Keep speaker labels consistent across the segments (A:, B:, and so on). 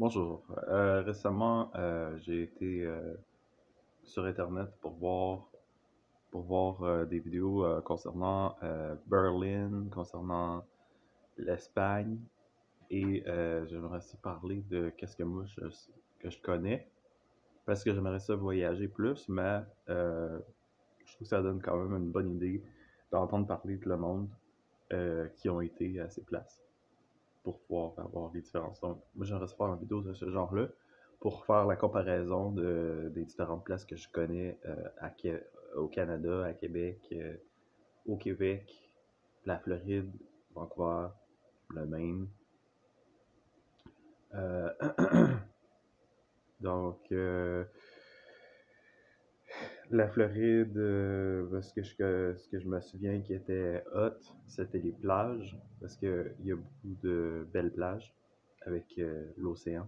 A: Bonjour. Récemment, j'ai été sur Internet pour voir des vidéos concernant Berlin, concernant l'Espagne, et j'aimerais aussi parler de qu'est-ce que que je connais, parce que j'aimerais ça voyager plus, mais je trouve que ça donne quand même une bonne idée d'entendre parler de le monde qui ont été à ces places, pour pouvoir avoir des différences. Donc, moi, j'aimerais faire une vidéo de ce genre-là pour faire la comparaison des différentes places que je connais au Canada, à Québec, au Québec, la Floride, Vancouver, le Maine. Euh, donc, la Floride, ce que je me souviens qui était hot, c'était les plages, parce qu'il y a beaucoup de belles plages avec l'océan.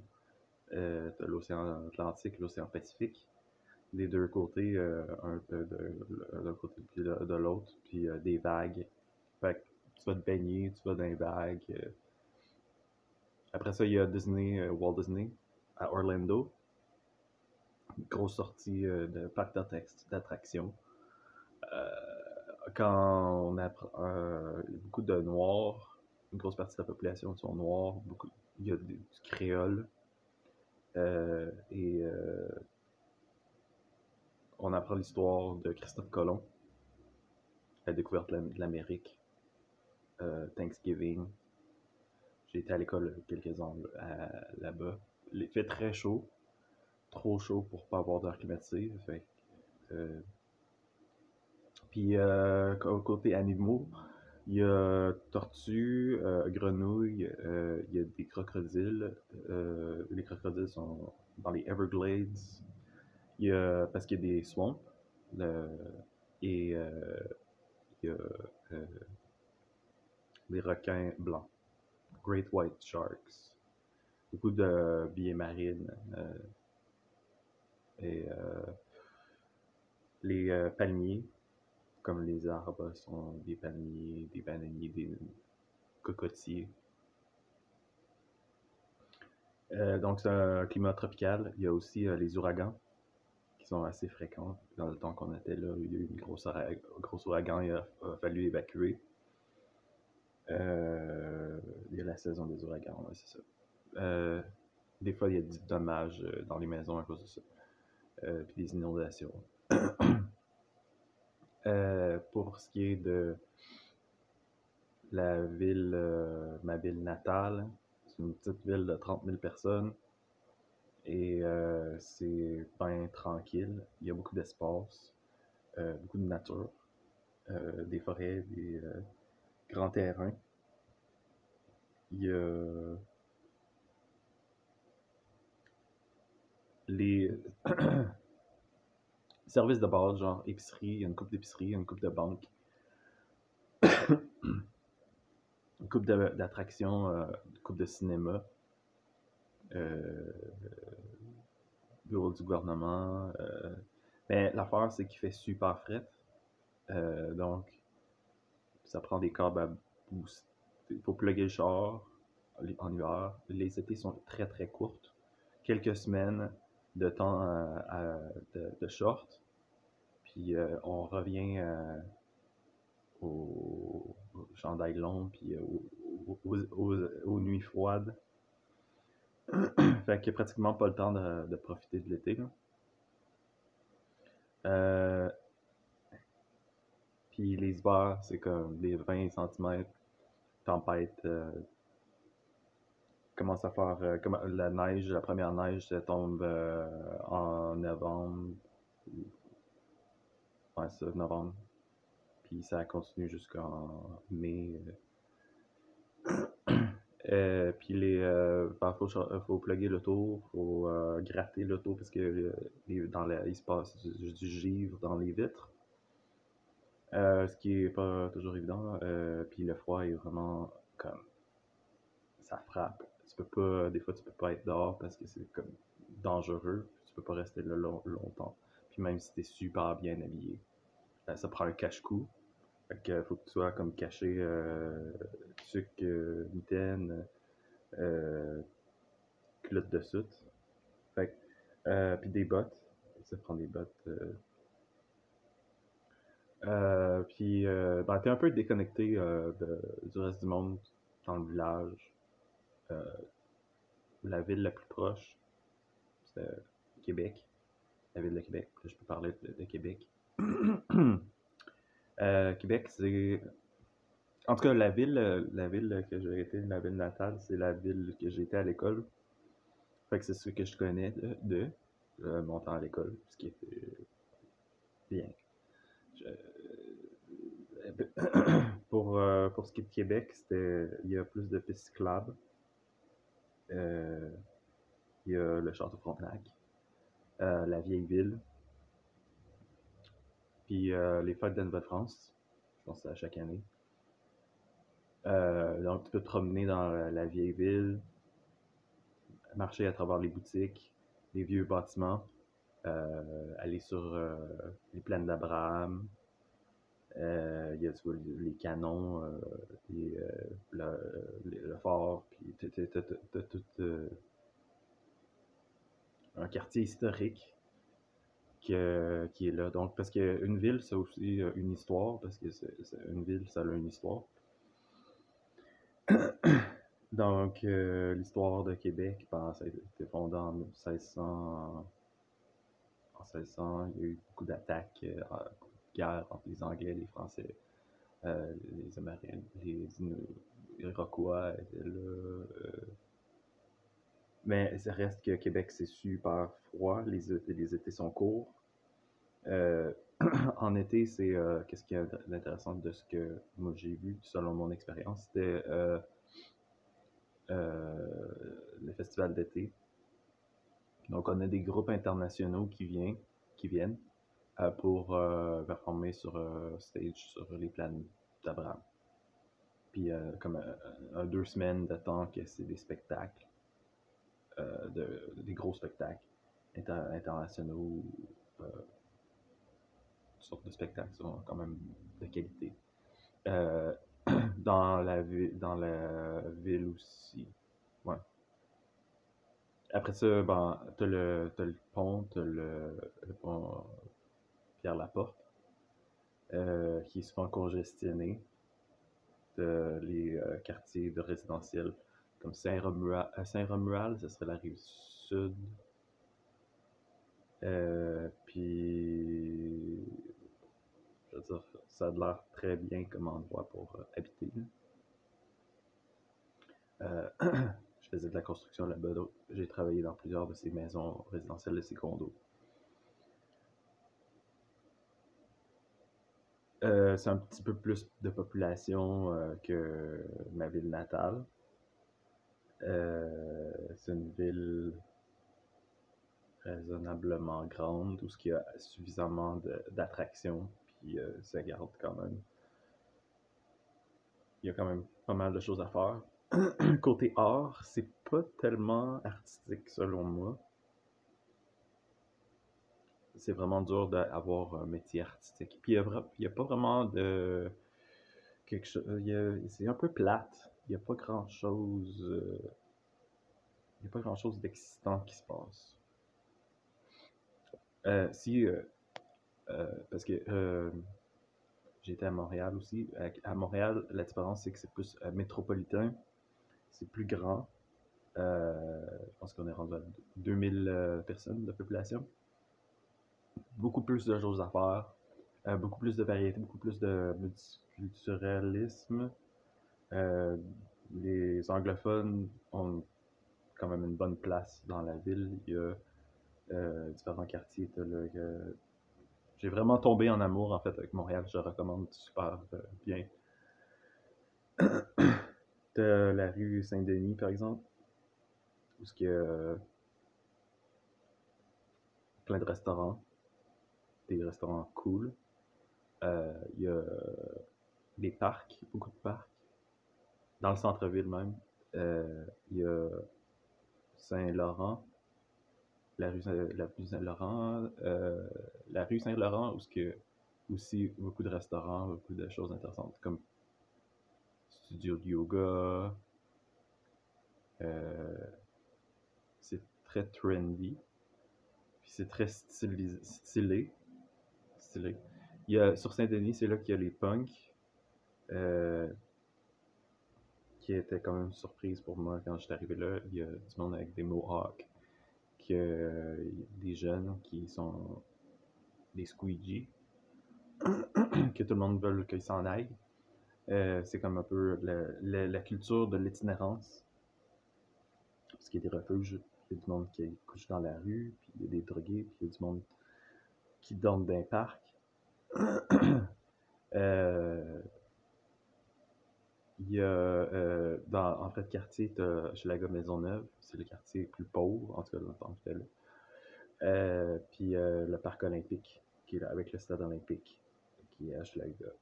A: T'as l'océan Atlantique, l'océan Pacifique, des deux côtés, un peu d'un côté puis de l'autre, puis des vagues. Fait que tu vas te baigner, tu vas dans les vagues. Après ça, il y a Disney, Walt Disney, à Orlando. Une grosse sortie de parc d'attractions. Euh, Quand on apprend beaucoup de Noirs, une grosse partie de la population sont noirs, il y a du créole, et on apprend l'histoire de Christophe Colomb, la découverte de l'Amérique, Thanksgiving. J'ai été à l'école quelques ans là-bas. Il fait très chaud, trop chaud pour pas avoir d'air climatisé. Puis côté animaux, il y a tortues, grenouilles, il y a des crocodiles. Les crocodiles sont dans les Everglades. Parce qu'il y a des swamps. le- et il y a euh, des requins blancs. Great White Sharks. Beaucoup de billets marines. Et les palmiers, comme les arbres, sont des palmiers, des bananiers, des cocotiers. Donc, c'est un climat tropical. Il y a aussi les ouragans qui sont assez fréquents. Dans le temps qu'on était là, il y a eu une gros ouragan, a fallu évacuer. Il y a la saison des ouragans, ouais, c'est ça. Des fois, il y a du dommage dans les maisons à cause de ça. Puis des inondations. Pour ce qui est de ma ville natale, c'est une petite ville de 30 000 personnes et c'est bien tranquille. Il y a beaucoup d'espace, beaucoup de nature, des forêts, des grands terrains. Il y a les services de base, genre épicerie, il y a une coupe d'épicerie, une coupe de banque, une coupe d'attractions, une coupe de cinéma, euh, bureau du gouvernement. Mais l'affaire, c'est qu'il fait super fret. Donc, ça prend des câbles à boost. Il faut plugger le char en hiver. Les étés sont très très courtes. Quelques semaines de temps de short. Puis on revient au chandail long, puis aux nuits froides. Fait qu'il n'y a pratiquement pas le temps de profiter de l'été. Euh, Puis les hivers, c'est comme des 20 centimètres, tempête, commence à faire comme la neige, la première neige, ça tombe en novembre. Ouais, ça, novembre. Puis ça continue jusqu'en mai. Puis faut plugger l'auto, faut gratter l'auto parce que il se passe du givre dans les vitres. Ce qui est pas toujours évident. Puis le froid est vraiment comme ça frappe. Des fois, tu peux pas être dehors parce que c'est comme dangereux. Tu peux pas rester là longtemps. Puis même si t'es super bien habillé, ça prend un cache-cou. Fait que faut que tu sois comme caché, tuc, mitaine, euh, culotte de soute. Fait puis des bottes. Ça prend des bottes. Puis, ben, t'es un peu déconnecté du reste du monde dans le village. Euh, la ville la plus proche, c'est Québec. La ville de Québec. Là, je peux parler de Québec. Québec, c'est. En tout cas, la ville que j'ai été, la ville natale, c'est la ville que j'ai été à l'école. Fait que c'est ce que je connais mon temps à l'école, ce qui était bien. Je- pour ce qui est de Québec, il y a plus de pistes cyclables. Euh, il y a le Château Frontenac, la vieille ville, puis les fêtes de Nouvelle-France. Je pense que c'est à chaque année. Donc, tu peux te promener dans la vieille ville, marcher à travers les boutiques, les vieux bâtiments, aller sur les plaines d'Abraham. Il y a les canons, et, le fort, puis t'as tout un quartier historique qui est là. Donc, parce qu'une ville, c'est aussi une histoire, parce que une ville, ça a une histoire. Donc, l'histoire de Québec, ben, ça a été fondé en 1600. En 1600, il y a eu beaucoup d'attaques, guerres entre les Anglais, les Français, les Amérindiens, les Iroquois étaient là. Mais ça reste que Québec, c'est super froid. Les étés sont courts. Euh, en été, c'est qu'est-ce qui est intéressant de ce que moi j'ai vu, selon mon expérience, c'était le festival d'été. Donc, on a des groupes internationaux qui viennent pour performer sur stage sur les plaines d'Abraham. Puis, comme 2 semaines de temps que c'est des spectacles, des gros spectacles internationaux, sortes de spectacles sont quand même de qualité. Euh, dans la ville aussi. Ouais. Après ça, ben, t'as le pont, le pont Pierre-Laporte, qui est souvent congestionné. Les quartiers de résidentiels comme Saint-Romuald, ce serait la rive sud. Puis, je veux dire, ça a l'air très bien comme endroit pour habiter. Je faisais de la construction là-bas, donc j'ai travaillé dans plusieurs de ces maisons résidentielles, de ces condos. C'est un petit peu plus de population que ma ville natale. C'est une ville raisonnablement grande, où il y a suffisamment d'attractions, puis ça garde quand même. Il y a quand même pas mal de choses à faire. Côté art, c'est pas tellement artistique selon moi. C'est vraiment dur d'avoir un métier artistique. Puis il y a pas vraiment de quelque chose. C'est un peu plate. Il n'y a pas grand chose. Il n'y a pas grand chose d'excitant qui se passe. Si parce que j'étais à Montréal aussi. À Montréal, la différence, c'est que c'est plus métropolitain. C'est plus grand. Je pense qu'on est rendu à 2000 personnes de population. Beaucoup plus de choses à faire. Beaucoup plus de variété, beaucoup plus de multiculturalisme. Euh, les anglophones ont quand même une bonne place dans la ville. Il y a différents quartiers. J'ai vraiment tombé en amour en fait avec Montréal. Je le recommande super bien. T'as la rue Saint-Denis par exemple, où il y a plein de restaurants, des restaurants cool. Il y a des parcs, beaucoup de parcs. Dans le centre-ville même, il y a Saint-Laurent, la rue Saint-Laurent, la rue Saint-Laurent où il y a aussi beaucoup de restaurants, beaucoup de choses intéressantes comme studio de yoga, c'est très trendy, puis c'est très stylé. Sur Saint-Denis, c'est là qu'il y a les punks, qui était quand même une surprise pour moi quand j'étais arrivé là. Il y a du monde avec des mohawks, des jeunes qui sont des squeegees, que tout le monde veut qu'ils s'en aillent. C'est comme un peu la culture de l'itinérance. Parce qu'il y a des refuges, il y a du monde qui couche dans la rue, puis il y a des drogués, puis il y a du monde qui dorme dans un parc. Il y a en fait quartier, t'as Hochelaga Maisonneuve, c'est le quartier le plus pauvre, en tout cas dans le temps que j'étais là. Puis le parc olympique, qui est là, avec le stade olympique, qui est à Hochelaga.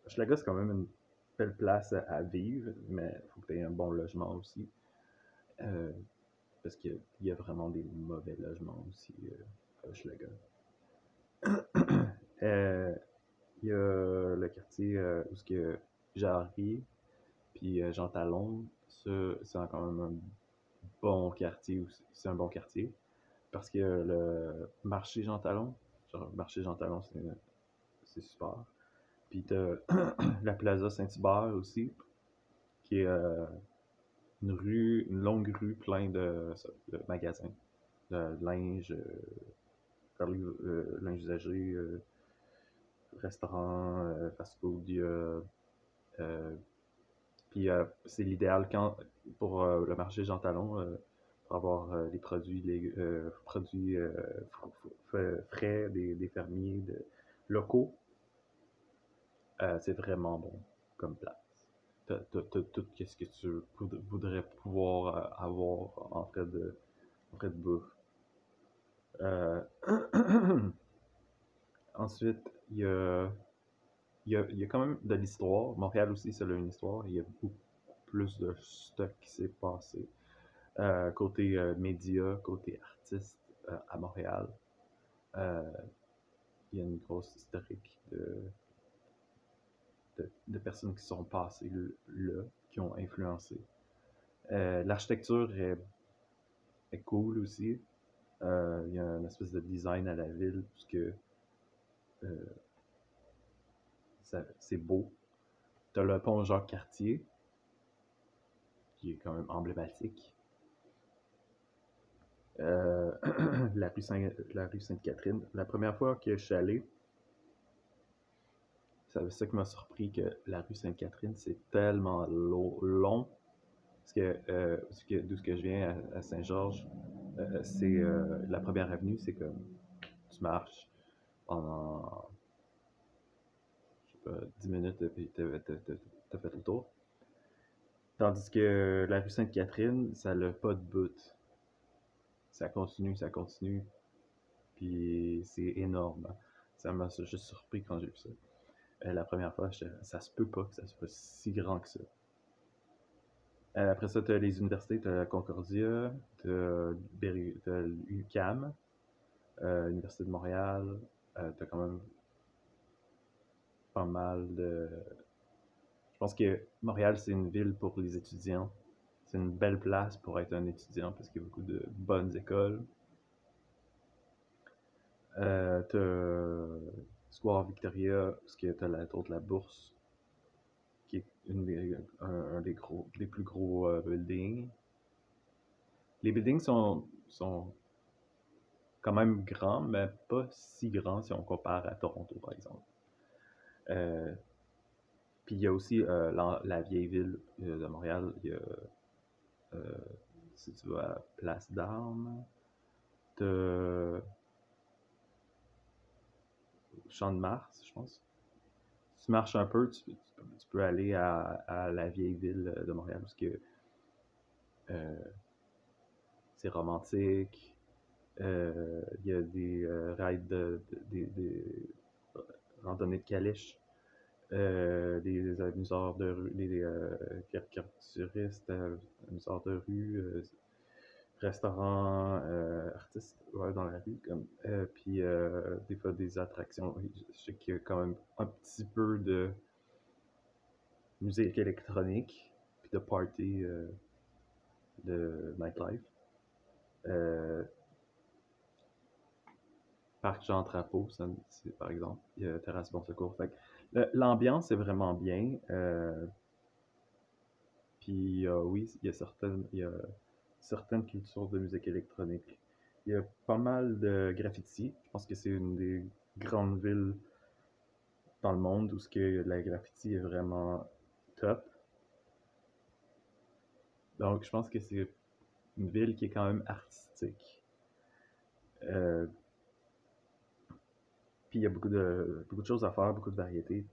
A: Hochelaga, c'est quand même une belle place à vivre, mais il faut que tu aies un bon logement aussi. Parce qu'il y a vraiment des mauvais logements aussi à Hochelaga. Il y a le quartier où Jarry, puis Jean Talon, c'est quand même un bon quartier. C'est un bon quartier. Parce que le marché Jean Talon, genre, le marché Jean Talon, c'est super. Puis t'as la Plaza Saint-Hubert aussi, qui est une longue rue pleine de magasins, de linge, linge usagé, restaurant, fast-food. Puis c'est l'idéal pour le marché Jean Talon, pour avoir les produits, frais des fermiers locaux. C'est vraiment bon comme place. T'as tout ce que tu voudrais pouvoir avoir en frais de bouffe. Ensuite, il y a quand même de l'histoire. Montréal aussi, ça a une histoire. Il y a beaucoup plus de stock qui s'est passé. Côté médias, côté artistes à Montréal. Il y a une grosse historique de personnes qui sont passées là, qui ont influencé. L'architecture est cool aussi. Il y a une espèce de design à la ville, puisque c'est beau. T'as le pont Jacques-Cartier, qui est quand même emblématique. La rue Sainte-Catherine. La première fois que je suis allé, c'est ça qui m'a surpris, que la rue Sainte-Catherine, c'est tellement long. Parce que d'où ce que je viens à Saint-Georges, c'est la première avenue, c'est comme tu marches pendant, je sais pas, 10 minutes, puis t'as fait le tour. Tandis que la rue Sainte-Catherine, ça n'a pas de but. Ça continue, puis c'est énorme. Ça m'a juste surpris quand j'ai vu ça. La première fois, ça se peut pas que ça soit si grand que ça. Après ça, tu as les universités, tu as la Concordia, tu as l'UQAM, l'Université de Montréal, tu as quand même pas mal de... Je pense que Montréal, c'est une ville pour les étudiants. C'est une belle place pour être un étudiant parce qu'il y a beaucoup de bonnes écoles. T'as Square Victoria, parce que t'as la tour de la Bourse, qui est un des plus gros buildings. Les buildings sont quand même grands, mais pas si grands si on compare à Toronto, par exemple. Puis il y a aussi la vieille ville de Montréal. Il y a, si tu vas à Place d'Armes, t'as Champ de Mars, je pense. Si tu marches un peu, tu peux aller à la vieille ville de Montréal, parce que c'est romantique. Il y a des rides, des randonnées de calèche, des amuseurs de rue, des caricaturistes, amuseurs de rue, restaurants, artistes dans la rue, puis des fois des attractions. Je sais qu'il y a quand même un petit peu de musique électronique, puis de party, de nightlife. Parc Jean Drapeau, par exemple. Il y a Terrasse Bon Secours. Fait que l'ambiance est vraiment bien. Puis oui, il y a certaines cultures de musique électronique. Il y a pas mal de graffiti. Je pense que c'est une des grandes villes dans le monde où ce que la graffiti est vraiment top. Donc je pense que c'est une ville qui est quand même artistique. Euh, Puis il y a beaucoup de choses à faire, beaucoup de variétés,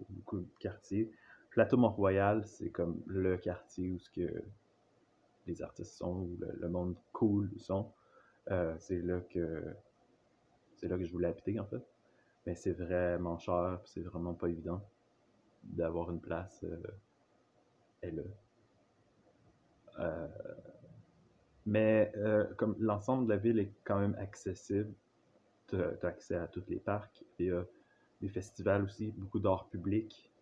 A: beaucoup de quartiers. Plateau Mont-Royal, c'est comme le quartier où ce que les artistes sont, où le monde cool sont. C'est là que je voulais habiter en fait. Mais c'est vraiment cher, puis c'est vraiment pas évident d'avoir une place est là. Euh, mais comme l'ensemble de la ville est quand même accessible, tu as accès à tous les parcs. Il y a des festivals aussi, beaucoup d'art public.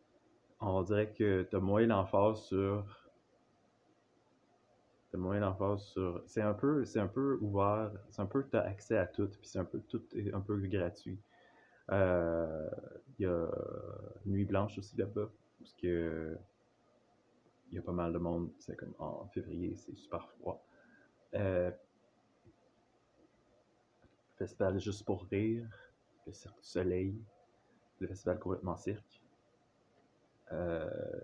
A: On dirait que tu as moins l'emphase sur. T'as moins l'emphase sur. C'est un peu ouvert, c'est un peu, t'as accès à tout, puis tout est un peu gratuit. Euh, Il y a Nuit Blanche aussi là-bas, parce que il y a pas mal de monde. C'est comme en février, c'est super froid. Euh, Festival Juste pour rire, le Cirque du Soleil, le Festival Complètement Cirque. Euh...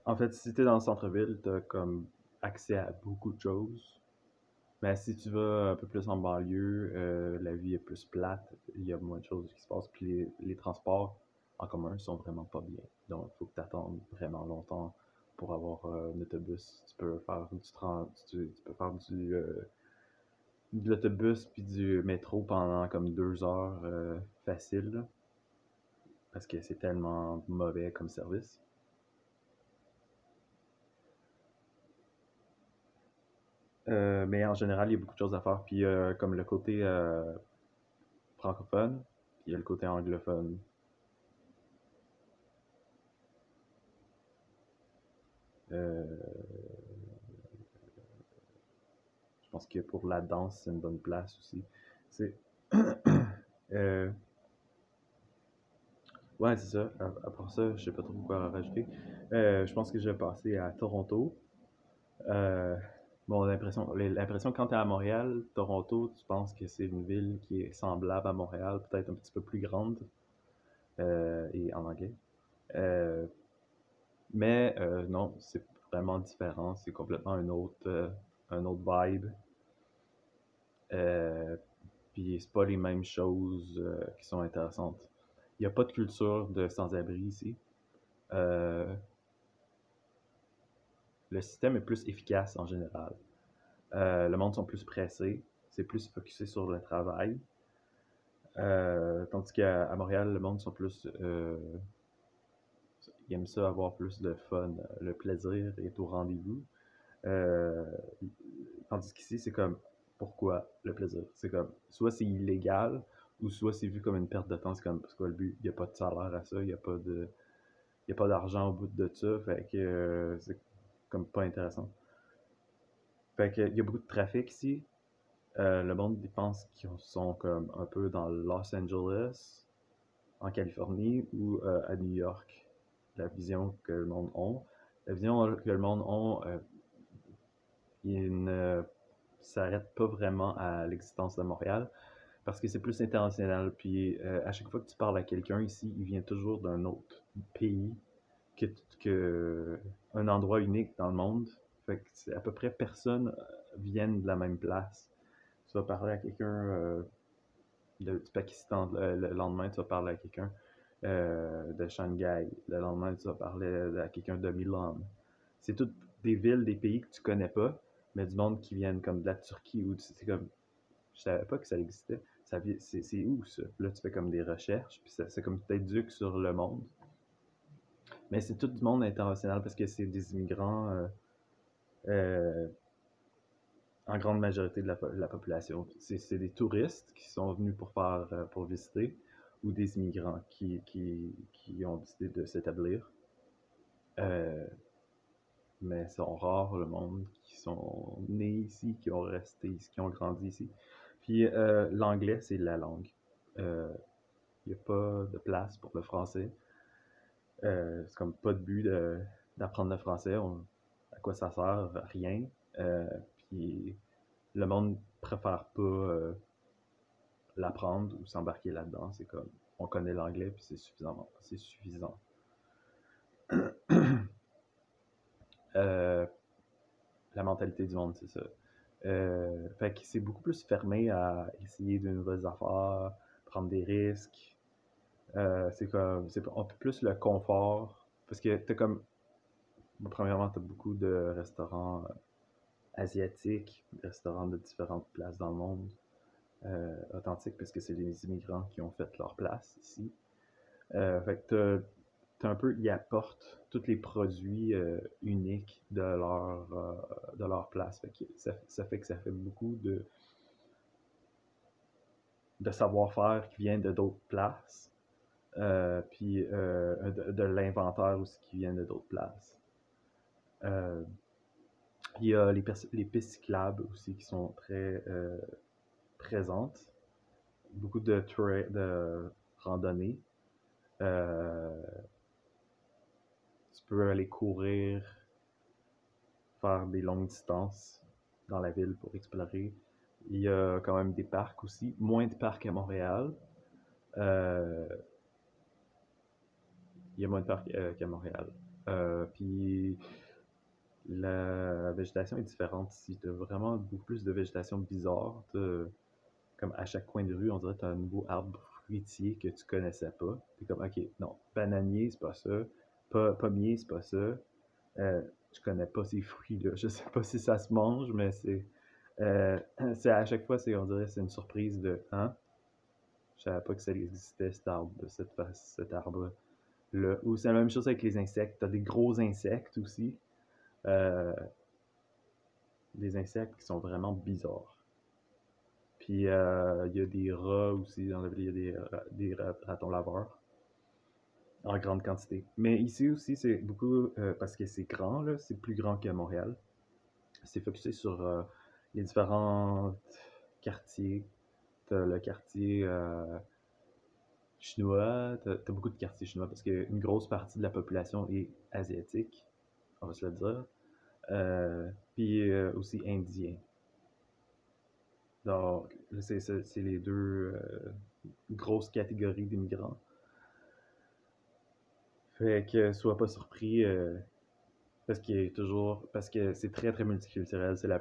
A: En fait, si t'es dans le centre-ville, t'as comme accès à beaucoup de choses. Mais si tu vas un peu plus en banlieue, la vie est plus plate, il y a moins de choses qui se passent, puis les transports en commun sont vraiment pas bien. Donc, il faut que tu attendes vraiment longtemps pour avoir un autobus. Tu peux faire tu peux faire de l'autobus puis du métro pendant comme 2 heures facile, là, parce que c'est tellement mauvais comme service. Mais en général, il y a beaucoup de choses à faire. Puis comme le côté francophone, puis il y a le côté anglophone. Euh, je pense que pour la danse, c'est une bonne place aussi. C'est. euh, ouais, c'est ça. Après ça, je sais pas trop quoi rajouter. Je pense que je vais passer à Toronto. Euh, bon, l'impression quand tu es à Montréal, Toronto, tu penses que c'est une ville qui est semblable à Montréal, peut-être un petit peu plus grande, et en anglais. Euh, mais non, c'est vraiment différent. C'est complètement un autre vibe. Euh, Puis c'est pas les mêmes choses qui sont intéressantes. Il n'y a pas de culture de sans-abri ici. Euh, le système est plus efficace en général. Le monde sont plus pressés, c'est plus focusé sur le travail. Tandis qu'à Montréal, le monde sont plus. Ils aiment ça avoir plus de fun. Le plaisir est au rendez-vous. Euh, Tandis qu'ici, c'est comme pourquoi le plaisir? C'est comme soit c'est illégal ou soit c'est vu comme une perte de temps. C'est quoi le but? Il n'y a pas de salaire à ça, il y a pas d'argent au bout de ça, fait que c'est comme pas intéressant. Fait que il y a beaucoup de trafic ici. Le monde ils pensent qu'ils sont comme un peu dans Los Angeles, en Californie ou à New York. La vision que le monde a. La vision que le monde a, il ne s'arrête pas vraiment à l'existence de Montréal parce que c'est plus international. Puis à chaque fois que tu parles à quelqu'un ici, il vient toujours d'un autre pays que, que un endroit unique dans le monde. Fait que c'est à peu près personne vienne de la même place. Tu vas parler à quelqu'un du Pakistan, le lendemain tu vas parler à quelqu'un de Shanghai, le lendemain tu vas parler à quelqu'un de Milan. C'est toutes des villes, des pays que tu connais pas, mais du monde qui viennent comme de la Turquie ou c'est comme je savais pas que ça existait. C'est où ça? Là, tu fais comme des recherches, puis c'est comme t'éduques sur le monde. Mais c'est tout du monde international parce que c'est des immigrants euh, en grande majorité de la population. C'est des touristes qui sont venus pour visiter ou des immigrants qui ont décidé de s'établir. Euh, mais sont rares le monde qui sont nés ici, qui ont resté ici, qui ont grandi ici. Puis l'anglais, c'est la langue. Il n'y a pas de place pour le français. C'est comme pas de but d'apprendre le français. À quoi ça sert? Rien. Euh, Puis le monde préfère pas l'apprendre ou s'embarquer là-dedans. C'est comme, on connaît l'anglais, puis c'est suffisant. Euh, la mentalité du monde, c'est ça. Fait que c'est beaucoup plus fermé à essayer de nouvelles affaires, prendre des risques. C'est comme, c'est un peu plus le confort. Parce que t'as comme, premièrement, t'as beaucoup de restaurants asiatiques, des restaurants de différentes places dans le monde, authentiques, parce que c'est les immigrants qui ont fait leur place ici. Fait que t'as un peu, ils apportent tous les produits uniques de leur place. Fait que ça fait que ça fait beaucoup de savoir-faire qui vient de d'autres places, puis de l'inventaire aussi qui vient de d'autres places. Euh, il y a les pistes cyclables aussi qui sont très présentes. Beaucoup de randonnées. Euh, Tu peux aller courir, faire des longues distances dans la ville pour explorer. Il y a quand même des parcs aussi, moins de parcs à Montréal. Euh, il y a moins de parcs qu'à Montréal. Puis la végétation est différente ici. Tu as vraiment beaucoup plus de végétation bizarre. Comme à chaque coin de rue, on dirait que tu as un nouveau arbre fruitier que tu connaissais pas. Tu es comme, ok, non, bananier, c'est pas ça. Pommier, c'est pas ça. Je connais pas ces fruits-là. Je sais pas si ça se mange, mais euh, c'est à chaque fois, on dirait, c'est une surprise de, hein? Je savais pas que ça existait cet arbre, cet arbre-là. Ou c'est la même chose avec les insectes. T'as des gros insectes aussi. Euh, des insectes qui sont vraiment bizarres. Puis il y a des rats aussi dans la ville, il y a des ratons laveurs en grande quantité. Mais ici aussi, c'est beaucoup, parce que c'est grand, là, c'est plus grand que Montréal. C'est focusé sur les différents quartiers. T'as le quartier chinois, t'as beaucoup de quartiers chinois parce qu'une grosse partie de la population est asiatique, on va se le dire. Puis aussi indien. Donc, c'est les deux grosses catégories d'immigrants. Fait que sois pas surpris parce que c'est très très multiculturel, c'est la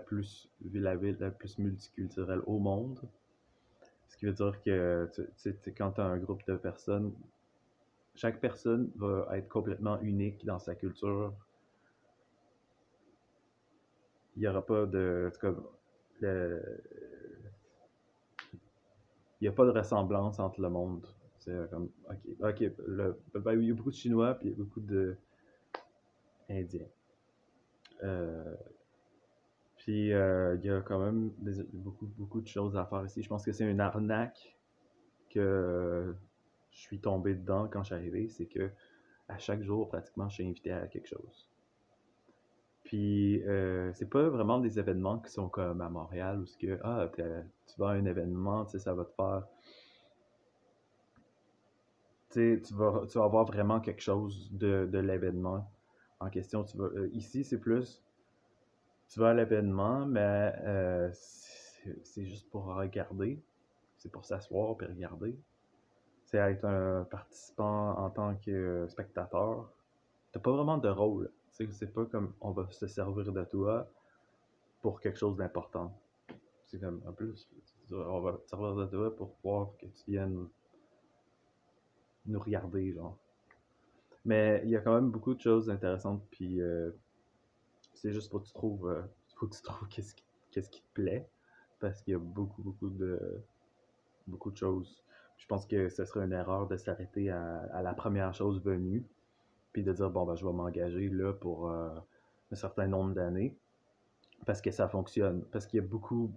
A: ville la plus multiculturelle au monde. Ce qui veut dire que quand tu as un groupe de personnes, chaque personne va être complètement unique dans sa culture. Il n'y aura pas de. En tout cas, il n'y a pas de ressemblance entre le monde. C'est comme, ok, il y a beaucoup de Chinois, puis il y a beaucoup d'Indiens. Euh, Puis il y a quand même beaucoup de choses à faire ici. Je pense que c'est une arnaque que je suis tombé dedans quand je suis arrivé. C'est que à chaque jour, pratiquement, je suis invité à quelque chose. Puis c'est pas vraiment des événements qui sont comme à Montréal où ce que tu vas à un événement, tu sais, ça va te faire. Tu sais, tu vas avoir vraiment quelque chose de l'événement en question. Ici, c'est plus tu vas à l'événement, mais c'est juste pour regarder. C'est pour s'asseoir et regarder. C'est être un participant en tant que spectateur. T'as pas vraiment de rôle. C'est pas comme on va se servir de toi pour quelque chose d'important. C'est comme un peu, on va te servir de toi pour voir que tu viennes nous regarder, genre. Mais il y a quand même beaucoup de choses intéressantes, puis c'est juste faut que tu trouves qu'est-ce qui te plaît, parce qu'il y a beaucoup de choses. Je pense que ce serait une erreur de s'arrêter à la première chose venue, puis de dire, bon, ben, je vais m'engager là pour un certain nombre d'années, parce que ça fonctionne, parce qu'il y a beaucoup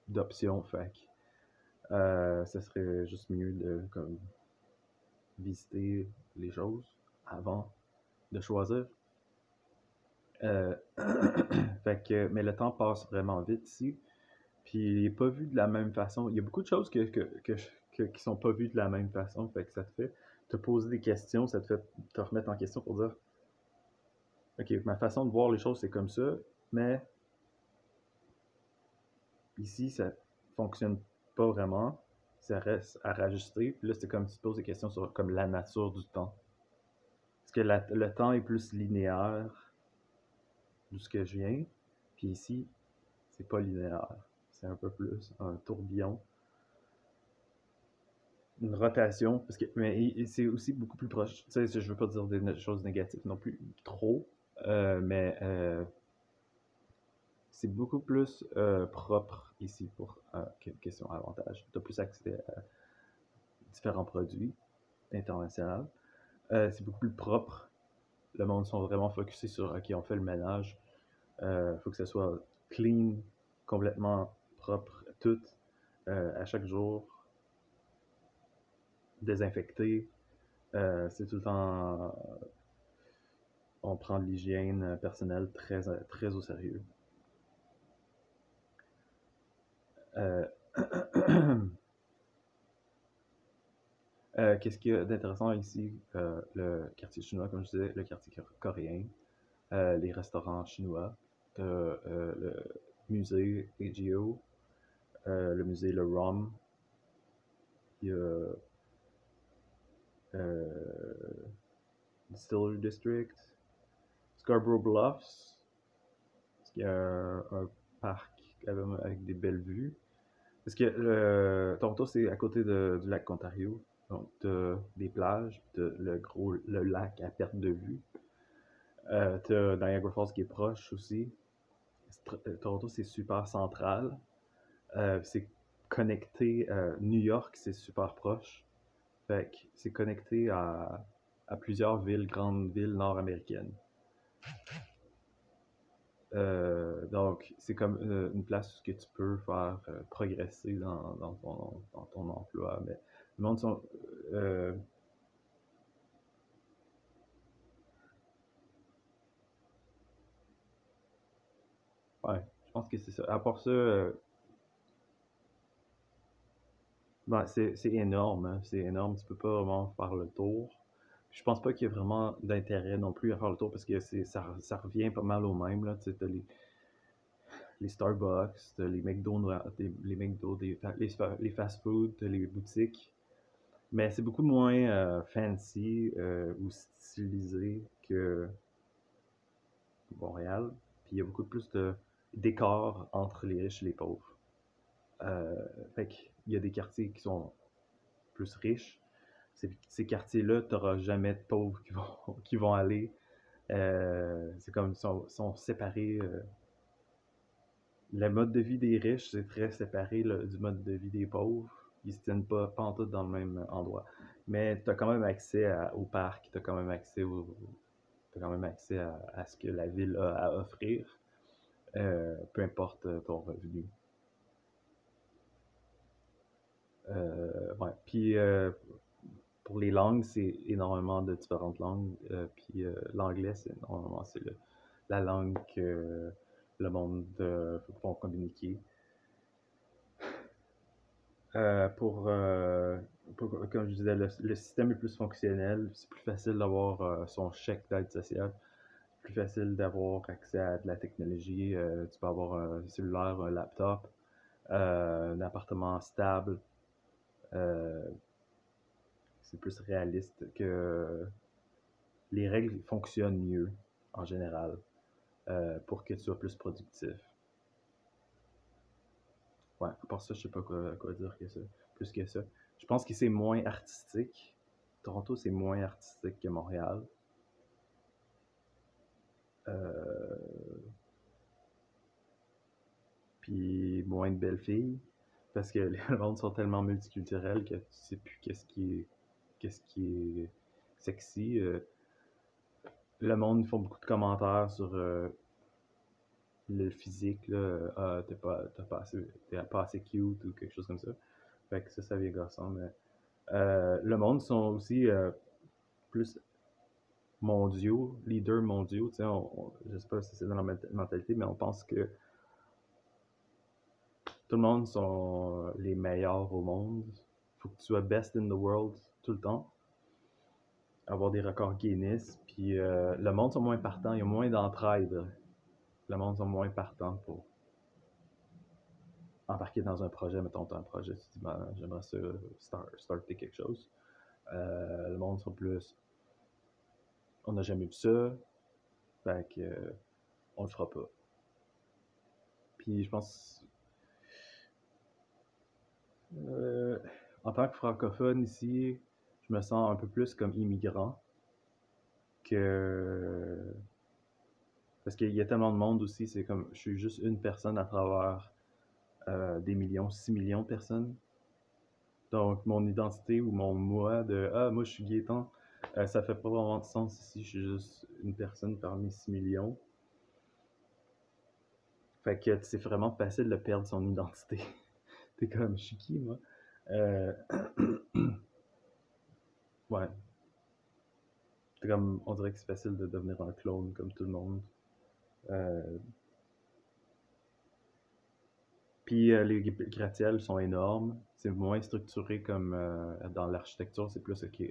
A: d'options, fait ça serait juste mieux de comme, visiter les choses avant de choisir. Euh, fait que, mais le temps passe vraiment vite ici. Puis il n'est pas vu de la même façon. Il y a beaucoup de choses qui sont pas vues de la même façon. Fait que ça te fait te poser des questions, ça te fait te remettre en question pour dire OK, ma façon de voir les choses, c'est comme ça, mais ici, ça fonctionne pas vraiment. Ça reste à rajuster. Puis là, c'est comme tu te poses des questions sur comme la nature du temps. Est-ce que le temps est plus linéaire d'où ce que je viens? Puis ici, c'est pas linéaire. C'est un peu plus un tourbillon, une rotation, parce que mais c'est aussi beaucoup plus proche. Tu sais, je veux pas dire des choses négatives non plus trop, mais c'est beaucoup plus propre ici pour question avantage. Tu as plus accès à différents produits internationaux. C'est beaucoup plus propre. Le monde sont vraiment focusés sur OK, on fait le ménage. Faut que ça soit clean, complètement propre, tout, à chaque jour, désinfecté. C'est tout le temps. On prend l'hygiène personnelle très au sérieux. Euh, Qu'est-ce qu'il y a d'intéressant ici? Le quartier chinois, comme je disais, le quartier coréen, les restaurants chinois, le musée Egeo, le musée Le Rom, il y a Distillery District, Scarborough Bluffs, il y a un parc avec des belles vues. Parce que Toronto, c'est à côté du lac Ontario. Donc, t'as des plages, t'as le lac à perte de vue. T'as Niagara Falls qui est proche aussi. Toronto, c'est super central. C'est connecté. New York, c'est super proche. Fait que c'est connecté à plusieurs grandes villes nord-américaines. Donc, c'est comme une place où tu peux faire progresser dans ton emploi. Mais le monde sont. euh, ouais, je pense que c'est ça. À part ça, ben, c'est énorme. Hein, c'est énorme. Tu peux pas vraiment faire le tour. Je pense pas qu'il y ait vraiment d'intérêt non plus à faire le tour parce que ça revient pas mal au même. Là. Tu sais, t'as les Starbucks, t'as les McDo, les McDo les fast-food, t'as les boutiques. Mais c'est beaucoup moins fancy ou stylisé que Montréal. Puis il y a beaucoup plus de décors entre les riches et les pauvres. Euh, Fait qu'il y a des quartiers qui sont plus riches. Ces quartiers-là, tu n'auras jamais de pauvres qui vont aller. C'est comme ils sont séparés. Le mode de vie des riches, c'est très séparé du mode de vie des pauvres. Ils se tiennent pas en tout dans le même endroit. Mais tu as quand même accès au parc, tu as quand même accès t'as quand même accès à ce que la ville a à offrir, peu importe ton revenu. Ouais. Puis pour les langues, c'est énormément de différentes langues. Puis l'anglais, c'est la langue que le monde vont communiquer. Euh, pour, euh, Comme je disais, le système est plus fonctionnel. C'est plus facile d'avoir son chèque d'aide sociale. Plus facile d'avoir accès à de la technologie. Tu peux avoir un cellulaire, un laptop, un appartement stable. Euh, c'est plus réaliste que les règles fonctionnent mieux en général pour que tu sois plus productif. Ouais, à part ça, je sais pas quoi dire que ça, plus que ça. Je pense que c'est moins artistique. Toronto, c'est moins artistique que Montréal. Euh, Puis moins de belles filles. Parce que les mondes sont tellement multiculturels que tu sais plus qu'est-ce qui est sexy. Le monde font beaucoup de commentaires sur le physique, là. Ah, t'es pas assez cute ou quelque chose comme ça. Fait que ça vient gossant. Mais le monde sont aussi plus mondiaux, leaders mondiaux, tu sais, je sais pas si c'est dans la mentalité, mais on pense que tout le monde sont les meilleurs au monde. Faut que tu sois best in the world tout le temps. Avoir des records Guinness. Puis le monde sont moins partants, il y a moins d'entraide. Le monde sont moins partants pour embarquer dans un projet. Mettons, tu as un projet, tu te dis, ben, j'aimerais ça starter quelque chose. Le monde sont plus, on n'a jamais vu ça, fait que on le fera pas. Puis je pense, en tant que francophone ici, je me sens un peu plus comme immigrant que. Parce qu'il y a tellement de monde aussi, c'est comme je suis juste une personne à travers des millions, 6 millions de personnes. Donc mon identité ou mon moi de ah, moi je suis Gaétan, ça fait pas vraiment de sens ici, je suis juste une personne parmi 6 millions. Fait que c'est vraiment facile de perdre son identité. T'es comme, je suis qui, moi? Euh, ouais. C'est comme, on dirait que c'est facile de devenir un clone comme tout le monde. Euh, Puis les gratte-ciels sont énormes. C'est moins structuré comme dans l'architecture. C'est plus ok.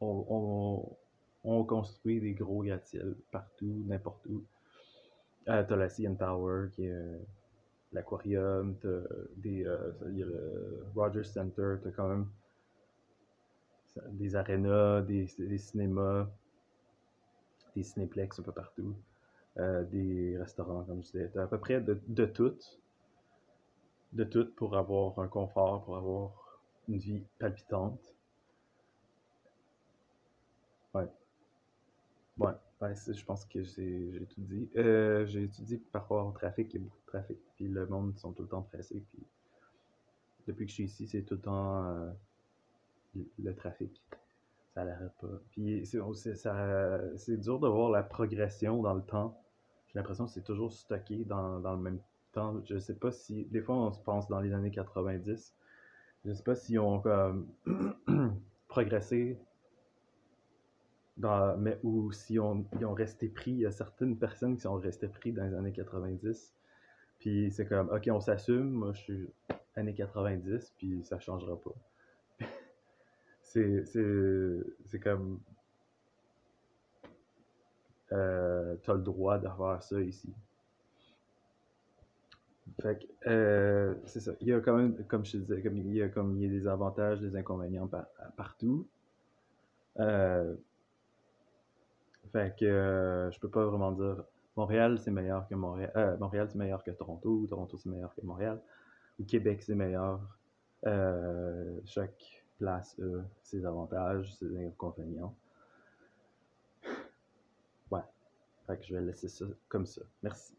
A: On, on, on construit des gros gratte-ciels partout, n'importe où. T'as la CN Tower qui est l'aquarium, t'as le Rogers Center, t'as quand même des arénas, des cinémas, des cinéplex un peu partout, des restaurants, comme je disais. T'as à peu près de tout pour avoir un confort, pour avoir une vie palpitante. Ouais, ouais, ouais je pense que j'ai tout dit. J'ai étudié par rapport au trafic, il y a beaucoup de trafic, puis le monde sont tout le temps pressés, puis depuis que je suis ici, c'est tout le temps le trafic. Ça n'arrête pas. Puis c'est dur de voir la progression dans le temps. J'ai l'impression que c'est toujours stocké dans le même temps. Je sais pas si. Des fois, on se pense dans les années 90. Je sais pas si on comme progressé mais ou si ils ont resté pris. Il y a certaines personnes qui sont restées pris dans les années 90. Puis c'est comme, ok, on s'assume. Moi, je suis années 90, puis ça changera pas. C'est comme, t'as le droit de faire ça ici. Fait que, c'est ça. Il y a quand même, comme je te disais, il y a des avantages, des inconvénients partout. Euh, Fait que, je peux pas vraiment dire Montréal c'est meilleur que Montréal. Montréal c'est meilleur que Toronto, ou Toronto c'est meilleur que Montréal, ou Québec c'est meilleur. Chaque place a ses avantages, ses inconvénients. Ouais. Fait que je vais laisser ça comme ça. Merci.